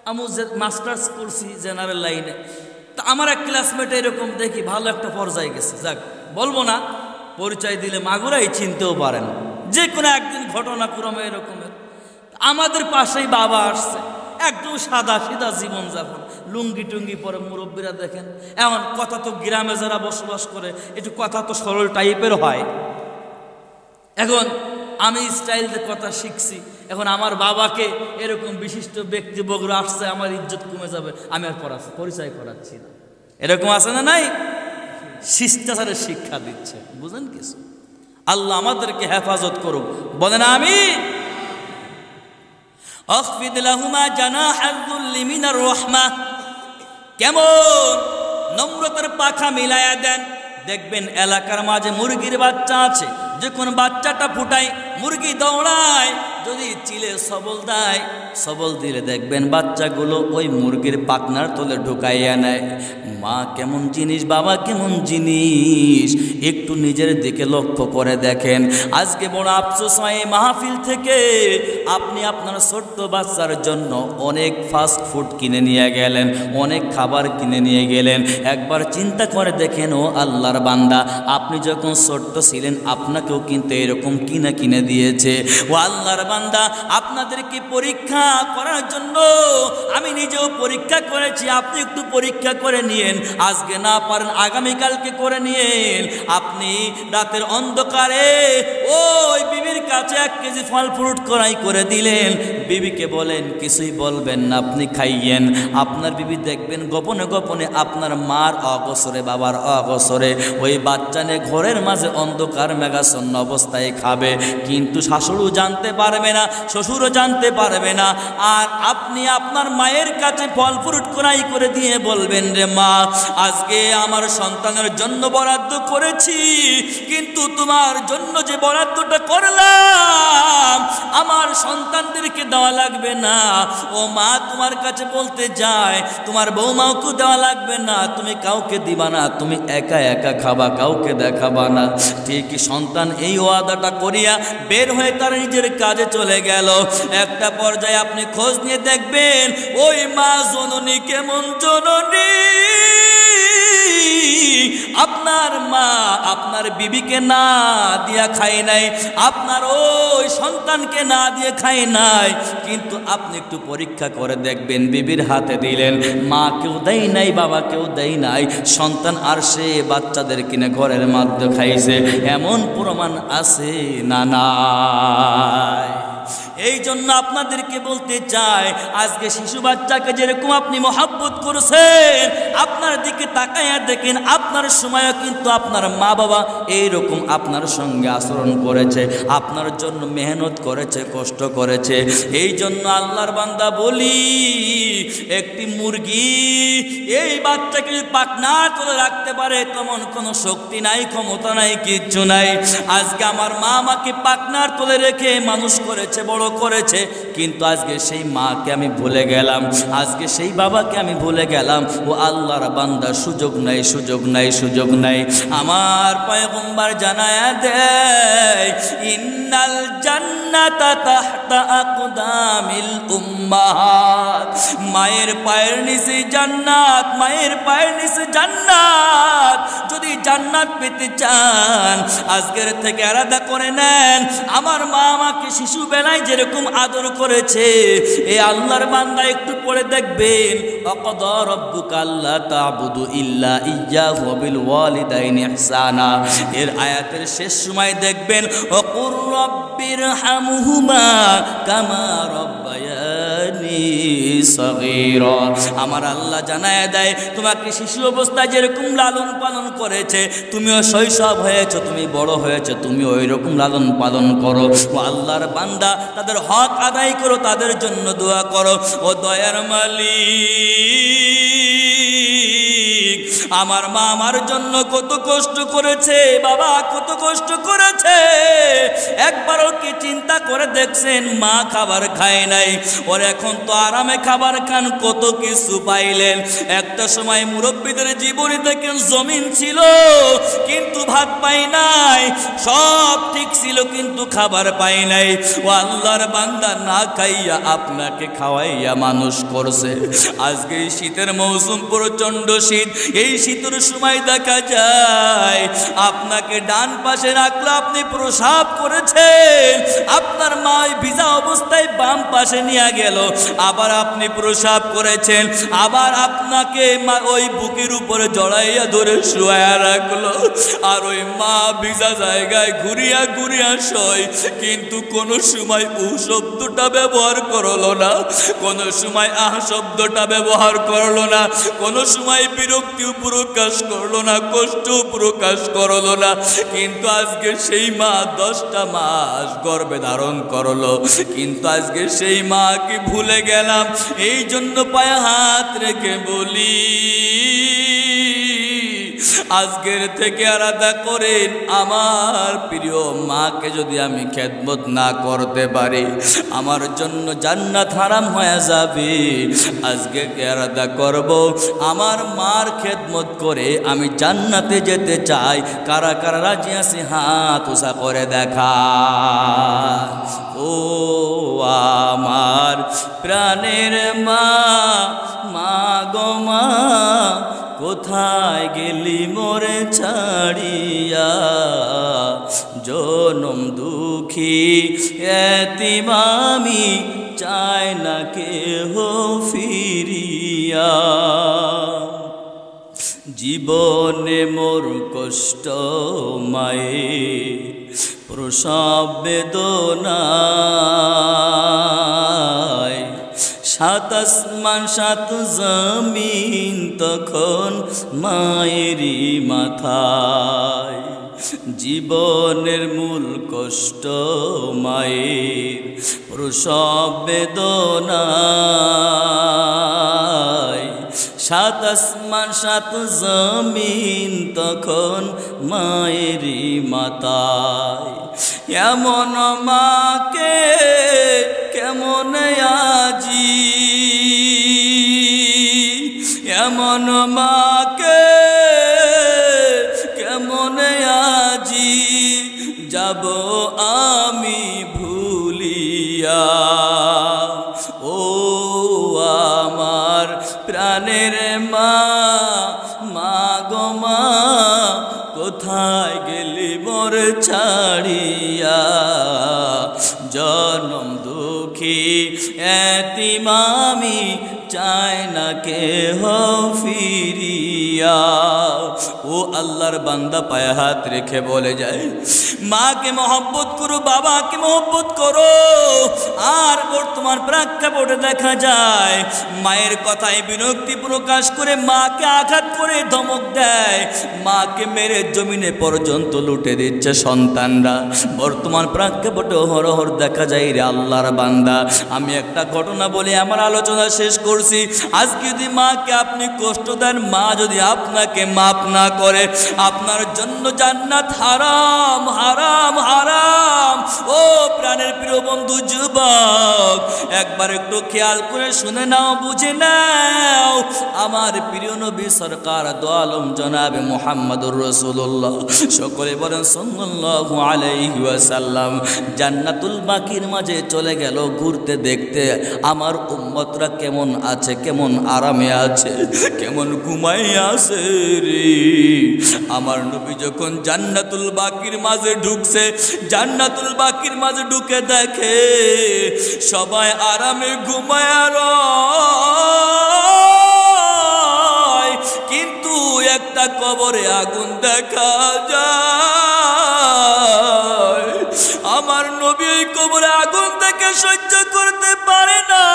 আমি মাস্টার্স করছি জেনারেল লাইনে, তা আমার এক ক্লাসমেট এরকম দেখি ভালো একটা পর্যায়ে গেছে, যাক বলবো না, পরিচয় দিলে মাগুরাই চিনতেও পারেন, যে কোনো একদিন ঘটনাক্রমে এরকমের। আমাদের পাশেই বাবা আসছে, একদম সাদা সিধা জীবনযাপন, লুঙ্গি টুঙ্গি পরে, মুরব্বীরা দেখেন। এমন কথা তো গ্রামে যারা বসবাস করে একটু কথা তো সরল টাইপের হয়। এখন আমি স্টাইলতে কথা শিখছি, এখন আমার বাবাকে এরকম বিশিষ্ট ব্যক্তি বগুড়া আসছে, আমার ইজ্জত কমে যাবে, আমি আর পরিচয় করাচ্ছি না। এরকম আছে না নাই? শিষ্টাচারের শিক্ষা দিচ্ছে, বুঝেন কিছু? আল্লাহ আমাদেরকে হেফাজত করুক, বলেন আমিন। আখফিদ লাহুমা জানাহাল যুল্লি মিনার রাহমা। কেমন নম্রতার পাখা মিলায়া দেন। দেখবেন এলাকার মাঝে মুরগির বাচ্চা আছে, যখন বাচ্চাটা ফুটায় মুরগি দৌড়ায়, যদি চিলে সবল দেয়, সবল দিলে দেখবেন বাচ্চাগুলো ওই মুরগির পাখনার তলে ঢুকাইয়া নেয়। মা কেমন জিনিস, বাবা কেমন জিনিস, একটু নিজের দিকে লক্ষ্য করে দেখেন। আজকে বড় আফসোস হয়, এই মাহফিল থেকে আপনি আপনার ছোট্ট বাচ্চার জন্য অনেক ফাস্ট ফুড কিনে নিয়ে গেলেন, অনেক খাবার কিনে নিয়ে গেলেন। একবার চিন্তা করে দেখেন, ও আল্লাহর বান্দা, আপনি যখন ছোট্ট ছিলেন আপনাকেও কিন্তু এরকম কিনে দিয়েছে। ও আল্লাহর বান্দা, আপনাদেরকে পরীক্ষা করার জন্য আমি নিজেও পরীক্ষা করেছি, আপনি একটু পরীক্ষা করে নিয়েন। আজকে না পারেন আগামীকালকে করে নিয়েন। আপনি রাতের অন্ধকারে ওই বিবির কাছে 1 কেজি ফল ফ্রুট ক্রয় করে দিলেন, বিবিকে বলেন কিছুই বলবেন না, আপনি খাইয়েন। আপনার বিবি দেখবেন গোপনে গোপনে আপনার মার অগোচরে, বাবার অগোচরে ওই বাচ্চা নিয়ে ঘরের মাঝে অন্ধকার মেঘাচ্ছন্ন অবস্থায় খাবে, কিন্তু শাশুড়িও জানতে পারবে পারবে না, শ্বশুরও জানতে পারবে না। আর আপনি আপনার মায়ের কাছে ফল ফ্রুট ক্রয় করে দিয়ে বলবেন, রে মা, আজকে আমার সন্তানের জন্য বরাদ্দ করেছি, কিন্তু তোমার জন্য যে বরাদ্দটা করলাম আমার সন্তানদেরকে দেওয়া লাগবে না। ও মা, তোমার কাছে বলতে যায়, তোমার বৌমাকে দেওয়া লাগবে না, তুমি কাউকে দিবা না, তুমি একা একা খাবা, কাউকে দেখাবা না। ঠিকই সন্তান এই ওয়াদাটা করিয়া বের হয়ে তার নিজের কাজে চলে গেল। একটা পর্যায়ে আপনি খোঁজ নিয়ে দেখবেন ওই মা জননী কেমন জননী। আপনার মা আপনার বিবিকে না দিয়া খায় নাই, আপনার ওই সন্তানকে না দিয়ে খায় নাই, কিন্তু আপনি একটু পরীক্ষা করে দেখবেন, বিবির হাতে দিলেন, মা কেউ দেয় নাই, বাবা কেউ দেয় নাই, সন্তান আর সে বাচ্চাদের কিনে ঘরের মধ্যে খাইছে, এমন প্রমাণ আছে না নাই? এই জন্য আপনাদেরকে বলতে চাই, আজকে শিশু বাচ্চাকে যেরকম আপনি মহব্বত করছেন, আপনার দিকে তাকাইয়া দেখেন, আপনার সময়ও কিন্তু আপনার মা বাবা এইরকম আপনার সঙ্গে আচরণ করেছে, আপনার জন্য মেহনত করেছে, কষ্ট করেছে। এই জন্য আল্লাহর বান্দা বলি, একটি মুরগি এই বাচ্চাকে যদি পাখনা করে রাখতে পারে তেমন কোনো শক্তি নাই, ক্ষমতা নাই, কিচ্ছু নাই। আজকে আমার মা আমাকে পাখনার তোলে রেখে মানুষ করেছে, বড় করেছে, কিন্তু আজকে সেই মাকে আমি ভুলে গেলাম, আজকে সেই বাবাকে আমি ভুলে গেলাম। ও আল্লাহর বান্দা, সুযোগ নাই, সুযোগ নাই, সুযোগ নাই। আমার পয়গম্বর জানায়া দেয়, ইন্নাল জান্নাতা তাহতা আকদামিল উম্মাহাত, মায়ের পায়ের নিচে জান্নাত, মায়ের পায়ের নিচে জান্নাত। যদি জান্নাত পেতে চান আজকের থেকে আলাদা করে নেন। আমার মা আমাকে শিশু বেলায় যেরকম আদর করেছে, এই আল্লাহর বান্দা একটু পড়ে দেখবেন, ওয়াকাদা রাব্বুকা আল্লা তা'বুদু ইল্লা ইয়্যাহু ওয়া বিল ওয়ালিদাইনি ইহসানা। এর আয়াতের শেষ সময় দেখবেন, ওয়াকুর রাব্বিরহামহুমা কামা রাব্বায়ানি সগীরা। আমার আল্লাহ জানায় দেয়, তোমাকে শিশু অবস্থায় যেরকম লালন পালন করেছে, তুমিও শৈশব হয়েছে, তুমি বড় হয়েছে, তুমি ওই রকম লালন পালন করো। ও আল্লাহর বান্দা, তাদের হক আদায় করো, তাদের জন্য দোয়া করো। ও দয়ার মালিক, আমার মা আমার জন্য কত কষ্ট করেছে, বাবা কত কষ্ট করেছে, একবারও কি চিন্তা করে দেখছেন? মা খাবার খায় নাই, ওর এখন তো আরামে খাবার খান, কত কিছু পাইলেন। একটা সময় মুরব্বীদের জীবনে দেখেন জমিন ছিল কিন্তু ভাত পাই নাই, সব ঠিক ছিল কিন্তু খাবার পাই নাই। ও আল্লাহর বান্দা, না খাইয়া আপনাকে খাওয়াইয়া মানুষ করছে। আজকে এই শীতের মৌসুম, প্রচণ্ড শীত, এই শীতের সময় দেখা যায় আপনাকে ডান পাশে রাখলে আপনি প্রসাব করেছেন, আপনার মা ভিজা অবস্থায় বাম পাশে নিয়ে গেল, আবার আপনি প্রসাব করেছেন, আবার আপনাকে ওই বুকের উপরে জড়াইয়া ধরে শুয়ায়া রাখলো, আর ওই মা ভিজা জায়গায় ঘুরিয়া ঘুরিয়া শয়, কিন্তু কোনো সময় উ শব্দটা ব্যবহার করলো না, কোনো সময় আহ শব্দটা ব্যবহার করলো না, কোনো সময় বিরক্তি প্রকাশ করলো না, কষ্ট প্রকাশ করলো না। কিন্তু আজকে সেই মা 10টা মাস গর্ভে ধারণ করলো, কিন্তু আজকে সেই মাকে ভুলে গেলাম। এই জন্য পায়ে হাত রেখে বলি, আজকের থেকে আলাদা করেন, আমার প্রিয় মাকে যদি আমি খেদমত না করতে পারি আমার জন্য জান্নাত হারাম হয়ে যাবে। আজকে আলাদা করব, আমার মার খেদমত করে আমি জান্নাতে যেতে চাই। কারা কারা রাজি আছে হাত উঁচা করে দেখা। ও আমার প্রাণের মা, মা গো মা, কোথায় গেলি মোরে ছাড়িয়া, জনম দুঃখী এতিম আমি, চাই না কেহ ফিরিয়া। জীবনে মোর কষ্ট মায়ে প্রসব বেদনায়, 7 আসমান 7 জমিন তখন মায়েরই মাথায়। জীবনের মূল কষ্ট মায়ের প্রসব বেদনায় সাত আসমান সাত জমিন তখন মায়েরই মাতায় এমন মাকে কেমন আজি এমন মাকে কেমন আজি যাব আমি ভুলিয়া ও আমার প্রাণের মা মা গো মা কোথায় গেলি মোর ছাড়িয়া জনম দুঃখী এতিম আমি চাই না কেহ ফিরিয়া ও আল্লাহর বান্দা পায়ে হাত রেখে বলে যায় মাকে মহব্বত করো বাবাকে মহব্বত করো আর বর্তমান প্রেক্ষাপটে দেখা যায় মায়ের কথায় বিরক্তি প্রকাশ করে মাকে আঘাত করে ধমক দেয় মাকে মেরে জমিনে পর্যন্ত লুটে দিচ্ছে সন্তানরা বর্তমান প্রেক্ষাপটে হরহর দেখা যায় রে আল্লাহর বান্দা আমি একটা ঘটনা বলে আমার আলোচনা শেষ করছি আজকে যদি মাকে আপনি কষ্ট দেন মা যদি আপনাকে মাফ না করে আপনার জন্য জান্নাত হারাম হারাম হারাম ও প্রাণের প্রিয় বন্ধু যুবক একবার একটু খেয়াল করে শুনে নাও বুঝে নাও আমার প্রিয় নবী সরকার দো আলম জনাবে মুহাম্মদুর রাসূলুল্লাহ সকলে বলেন সাল্লাল্লাহু আলাইহি ওয়াসাল্লাম জান্নাতুল বাকির মাঝে চলে গেল ঘুরতে দেখতে আমার উম্মতরা কেমন আছে কেমন আরামে আছে কেমন ঘুমাই আছে রে আমার নবী যখন জান্নাতুল বাকির মাঝে ঢুকছে জান্নাতুল বাকির মাঝে ঢুকে দেখে সবাই আরামে ঘুমায় রয় কিন্তু একটা কবরে আগুন দেখা যায় আমার নবী ওই কবরে আগুন দেখে সহ্য করতে পারে না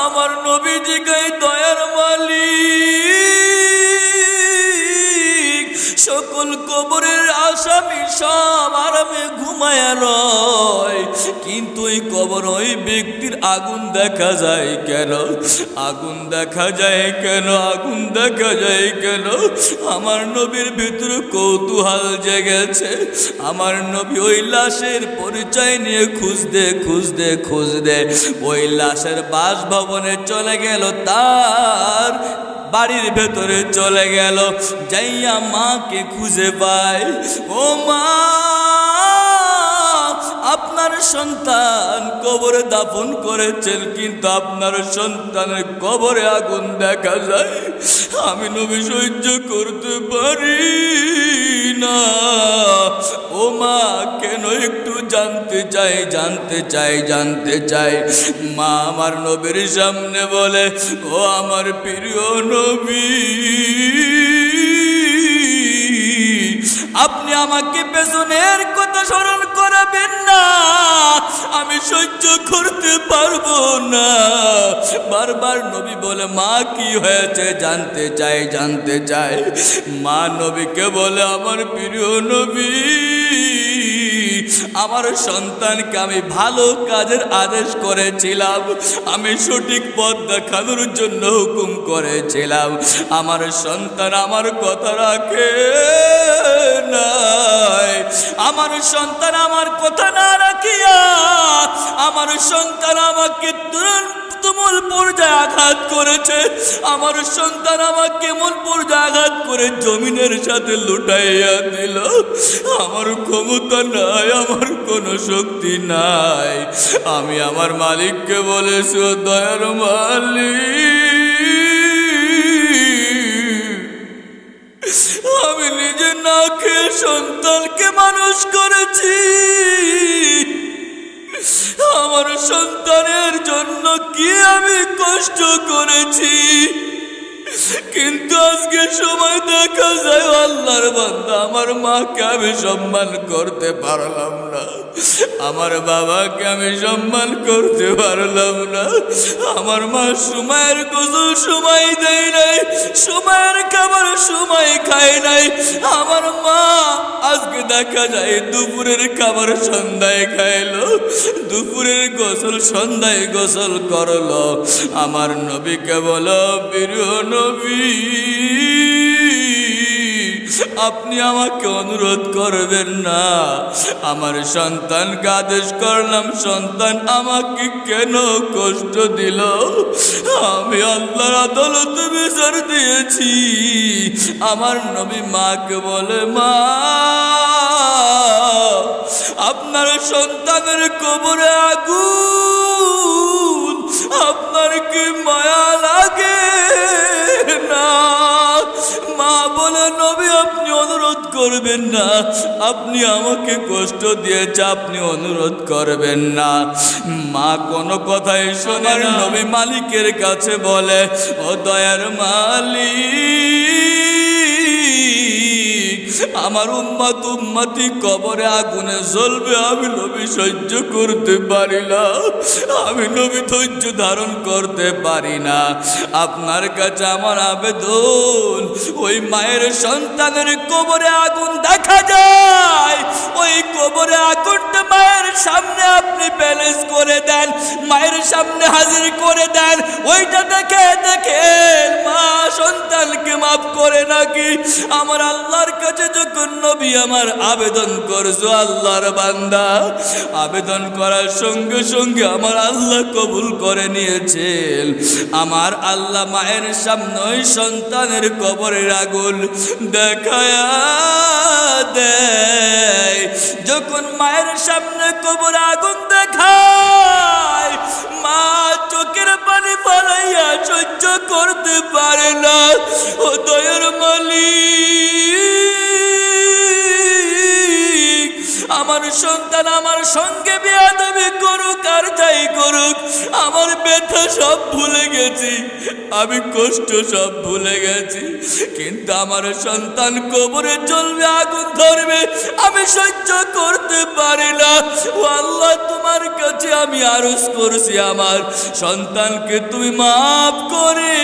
আমার নবীজি গায়ে দয়ার মালিক সকল কবরের আসামি সব আরামে ঘুমায় রয় কিন্তু ওই কবর ওই ব্যক্তির আগুন দেখা যায় কেন আগুন দেখা যায় কেন আগুন দেখা যায় কেন আমার নবীর ভিতরে কৌতূহল জেগেছে আমার নবী ওই লাশের পরিচয় নিয়ে খুঁজতে ওই লাশের বাসভবনে চলে গেল তার বাড়ির ভেতরে চলে গেল যাইয়া মাকে খুঁজে পায় ও মা আপনার সন্তান কবরে দাফন করেছেন কিন্তু আপনার সন্তানের কবরে আগুন দেখা যায় আমি নবী সহ্য করতে পারি না ও মা কেন একটু জানতে চাই মা আমার নবীর সামনে বলে ও আমার প্রিয় নবী আপনি আমাকে পেছনের কথা স্মরণ করাবেন না আমি সহ্য করতে পারবো না বারবার নবী বলে মা কি হয়েছে জানতে চাই মা নবীকে বলে আমার প্রিয় নবী আমার সন্তানকে আমি ভালো কাজের আদেশ করেছিলাম আমি সঠিক পথ দেখানোর জন্য হুকুম করেছিলাম আমার সন্তান আমার কথা রাখে নাই আমার সন্তান আমার কথা না রাখিয়া আমার সন্তান আমাকে তুমুল পর্যায়ে আঘাত করেছে আমার সন্তান আমাকে কেমন পর্যায়ে আঘাত করে জমিনের সাথে লুটাইয়া দিল আমার ক্ষমতা নাই আমার কোনো শক্তি নাই আমি আমার মালিককে বলেছি ও দয়ার মালিক আমি নিজে না খেয়ে সন্তানকে মানুষ করেছি আমার সন্তানের জন্য কি আমি কষ্ট করেছি কিন্তু আজকে সময় দেখা যায় আল্লাহর বান্দা আমার মাকে আমি সম্মান করতে পারলাম না আমার বাবাকে আমি সম্মান করতে পারলাম না আমার মা সময়ের গোসল সময় দেয় নাই সময়ের খাবার সময় খায় নাই। আমার মা আজকে দেখা যায় দুপুরের খাবার সন্ধ্যায় খাইলো, দুপুরের গোসল সন্ধ্যায় গোসল করলো। আমার নবীকে বলো, প্রিয় নবী, আপনি আমাকে অনুরোধ করবেন না? আমার সন্তানকে আদেশ করলাম, সন্তান আমাকে কেন কষ্ট দিল? আমি আল্লাহর আদালতে বিচার দিয়েছি। আমার নবী মাকে বলে, মা, আপনার সন্তানের কবরে আগুন, আপনার কি মায়া লাগে না? মা বলে, নবী আপনি অনুরোধ করবেন না, আপনি আমাকে কষ্ট দিয়েছে, আপনি অনুরোধ করবেন না। মা কোনো কথাই শোনে না। নবী মালিকের কাছে বলে, ও দয়ার মালিক, আমার উম্মতি কবরে আগুনে জ্বলবে, আমি নবী সহ্য করতে পারি না, আমি নবী ধৈর্য ধারণ করতে পারি না। আপনার কাছে আমার আবেদন, ওই মায়ের সন্তানের কবরে আগুন দেখা যায়, ওই কবরে আগুনটা মায়ের সামনে আপনি ব্যালেন্স করে দেন, মায়ের সামনে হাজির করে দেন। ওইটা দেখে মা সন্তানকে মাফ করে নাকি? আমার আল্লাহর কাছে যখন নবী আমার আবেদন করছো, আল্লাহর বান্দা আবেদন করার সঙ্গে সঙ্গে আমার আল্লাহ কবুল করে নিয়েছেন। আমার আল্লাহ মায়ের সামনে ওই সন্তানের কবরের আগুন দেখায়া দেয়। যখন মায়ের সামনে কবরে আগুন দেখায়, মা চোখের পানি ফেলাইয়া সহ্য করতে পারে না। ও দয়ার মালিক, আমার সন্তান আমার সঙ্গে বেয়াদবি করুক আর যাই করুক, আমার ব্যথা সব ভুলে গেছি, আমি কষ্ট সব ভুলে গেছি, কিন্তু আমার সন্তান কবরে চলবে, আগুন ধরবে, আমি সহ্য করতে পারি না। ও আল্লাহ, তোমার কাছে আমি আরজ করছি, আমার সন্তানকে তুমি মাফ করে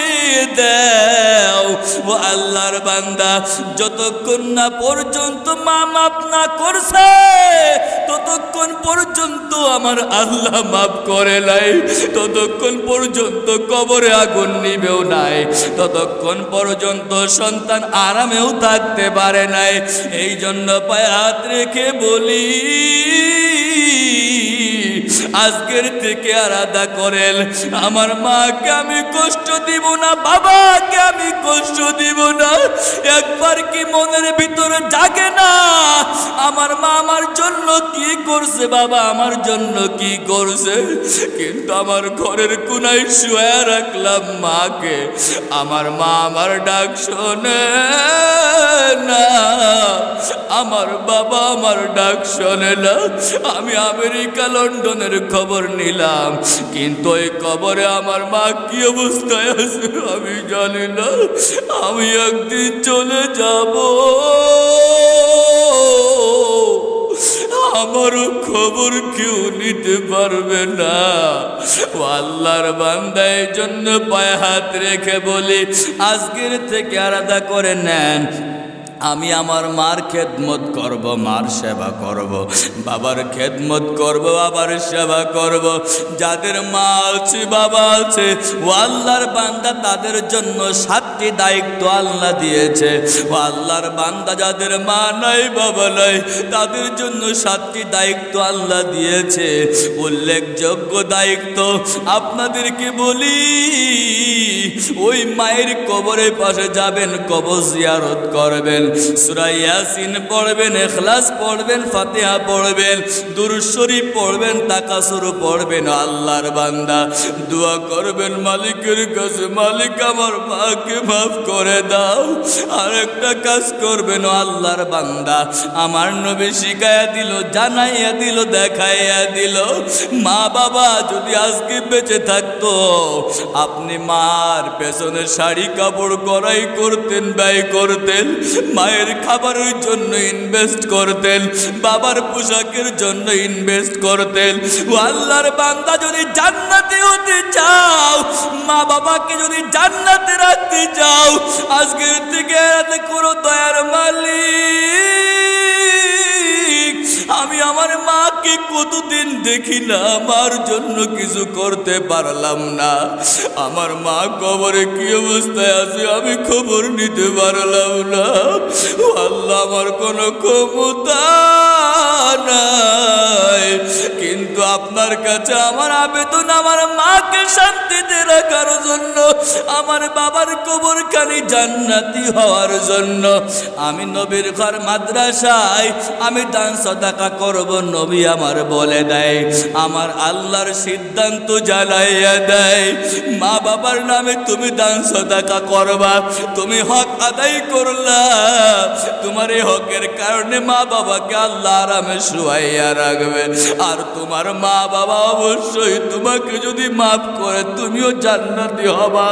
দাও। ও আল্লাহর বান্দা, যতক্ষণ না পর্যন্ত মা মাফ না করছে, ততক্ষণ পর্যন্ত আমার আল্লাহ মাফ করে নাই, ততক্ষণ পর্যন্ত কবরে আগুন নিবেও নাই, ততক্ষণ পর্যন্ত সন্তান আরামেও থাকতে পারে নাই। এই জন্য পায়ে হাত রেখে বলি, আজকের থেকে আলাদা করেন। আমার মাকে আমি কষ্ট দিব না, বাবাকে আমি কষ্ট দিব না। একবার কি মনের ভিতরে জাগে না, আমার মা আমার জন্য কি করছে, বাবা আমার জন্য কি করছে? কিন্তু আমার ঘরের কোনায় শুয়ে রাখলাম মাকে, আমার মা আমার ডাক শোনে না, আমার বাবা আমার ডাক শোনে না। আমি আমেরিকা লন্ডনের খবর নিলাম, কিন্তু ওই কবরে আমার মা কি অবস্থায় আছে আমি জানি না। আমি একদিন চলে যাব, আমারও খবর কেউ নিতে পারবে না। ও আল্লাহর বান্দা, এই জন্য পায়ে হাত রেখে বলি, আজকের থেকে আলাদা করে নেন। আমি আমার মার খেদমত করব, মার সেবা করব, বাবার খেদমত করব, বাবার সেবা করব। যাদের মা আছে বাবা আছে, ও আল্লাহর বান্দা, তাদের জন্য 7টি দায়িত্ব আল্লাহ দিয়েছে। ও আল্লাহর বান্দা, যাদের মা নাই বাবা নাই, তাদের জন্য 7টি দায়িত্ব আল্লাহ দিয়েছে। উল্লেখযোগ্য দায়িত্ব আপনাদেরকে বলি, ওই মায়ের কবরের পাশে যাবেন, কবর জিয়ারত করবেন, সূরা ইয়াসিন পড়বেন, ইখলাস পড়বেন, ফাতিহা পড়বেন, দুরূদ শরীফ পড়বেন, তাকাসুর পড়বেন। আল্লাহর বান্দা দোয়া করবেন মালিকের কাছে, মালিক আমার মাকে মাফ করে দাও। আর একটা কাজ করবেন, আল্লাহর বান্দা আমার নবী শিখাইয়া দিল, জানাইয়া দিল, দেখাইয়া দিল, মা বাবা যদি আজকে বেঁচে থাকতো, আপনি মার পেছনে শাড়ি কাপড় গড়াই করতেন, ব্যয় করতেন, মায়ের খাবারের জন্য ইনভেস্ট করতেন, বাবার পোশাকের জন্য ইনভেস্ট করতেন। ও আল্লাহর বান্দা, যদি জান্নাতে হতে চাও, মা বাবাকে যদি জান্নাতে রাখতে চাও, আজকের থেকে এত করো দয়ার মালিক, আমি আমার মাকে কতদিন দেখি না, আমার জন্য কিছু করতে পারলাম না। আমার মা কবরে কি অবস্থায় আছে আমি খবর নিতে পারলাম না। ও আল্লাহ, আমার কোনো ক্ষমতা নাই, কিন্তু আপনার কাছে আমার আবেদন, আমার মাকে শান্তিতে রাখার জন্য, আমার বাবার কবরখানি জান্নাতি হওয়ার জন্য। আমি নবীর ঘর মাদ্রাসায় আমি দান সদাকা করব, নবী আমার বলে দেয়, আমার আল্লাহর সিদ্ধান্ত জানাইয়া দেয়, মা বাবার নামে তুমি দান সদাকা করবা, তুমি হক আদায় করলা, তোমার এই হকের কারণে মা বাবাকে আল্লাহ আরামে শুয়াইয়া রাখবে। আর তোমার মা বাবা অবশ্যই তোমাকে যদি মাফ করে তুমিও জান্নাতি হবা।